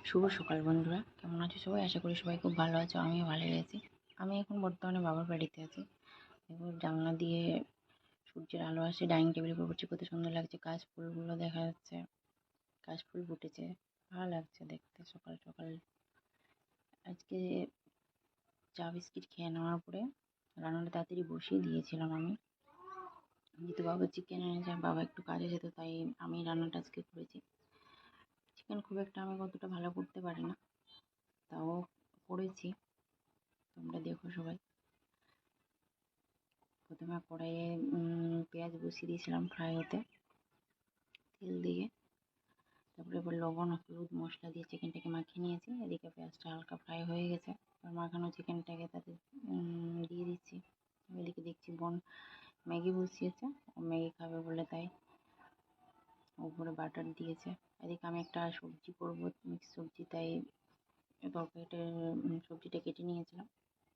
শুভ সকাল বন্ধুরা, কেমন আছো সবাই? আশা করি সবাই খুব ভালো আছো। আমিও ভালোই আছি। আমি এখন বর্তমানে বাবার বাড়িতে আছি। এবার জানলা দিয়ে সূর্যের আলো আসে, ডাইনিং টেবিলের উপর পড়ছে, কত সুন্দর লাগছে। কাশ ফুলগুলো দেখা যাচ্ছে, কাশ ফুল ফুটেছে, ভালো লাগছে দেখতে। সকাল সকাল আজকে চা বিস্কিট খেয়ে নেওয়ার পরে রান্নাটা তাড়াতাড়ি বসিয়ে দিয়েছিলাম আমি, যেহেতু বাবা চিকেন এনেছে, বাবা একটু কাজে যেত, তাই আমি রান্নাটা আজকে করেছি। চিকেন খুব একটা আমি কতটা ভালো করতে পারি না, তাও করেছি। তোমরা দেখো সবাই। প্রথমে কড়াইয়ে পেঁয়াজ বসিয়ে দিয়েছিলাম ফ্রাই হতে, তেল দিয়ে। তারপরে এবার লবণ হলুদ মশলা দিয়ে চিকেনটাকে মাখিয়ে নিয়েছি। এদিকে পেঁয়াজটা হালকা ফ্রাই হয়ে গেছে, এবার মাখানো চিকেনটাকে তাতে দিয়ে দিচ্ছি। এদিকে দেখছি বোন ম্যাগি বসিয়েছে, ও ম্যাগি খাবে বলে তাই উপরে বাটার দিয়েছে। এদিকে আমি একটা সবজি করবো, মিক্স সবজি, তাই তরকারিটা সবজিটা কেটে নিয়েছিলাম।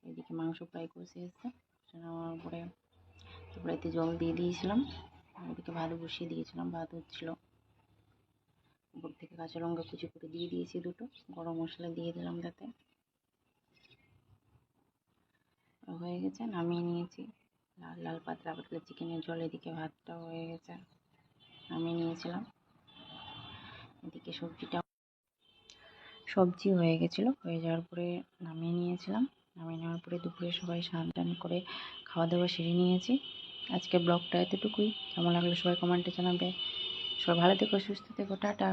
এদিকে মাংস ফ্রাই কষে এসছে, নেওয়ার পরে তারপরে এতে জল দিয়ে দিয়েছিলাম। ওদিকে ভাত বসিয়ে দিয়েছিলাম, ভাত হচ্ছিল। উপর থেকে কাঁচা লঙ্কা কুচি করে দিয়ে দিয়েছি দুটো, গরম মশলা দিয়ে দিলাম তাতে। হয়ে গেছে, নামিয়ে নিয়েছি। লাল লাল পাতলা পাতলা চিকেনের জল, এদিকে ভাতটাও হয়ে গেছে, নামিয়ে নিয়েছিলাম। এদিকে সবজি হয়ে গেছিলো, হয়ে যাওয়ার পরে নামিয়ে নিয়েছিলাম। নামিয়ে নেওয়ার পরে দুপুরে সবাই স্নান টান করে খাওয়া দাওয়া সেরে নিয়েছি। আজকে ব্লগটা এতটুকুই। কেমন লাগলো সবাই কমেন্টে জানাবে। সবাই ভালো থেকো, সুস্থ থেকো, টাটা।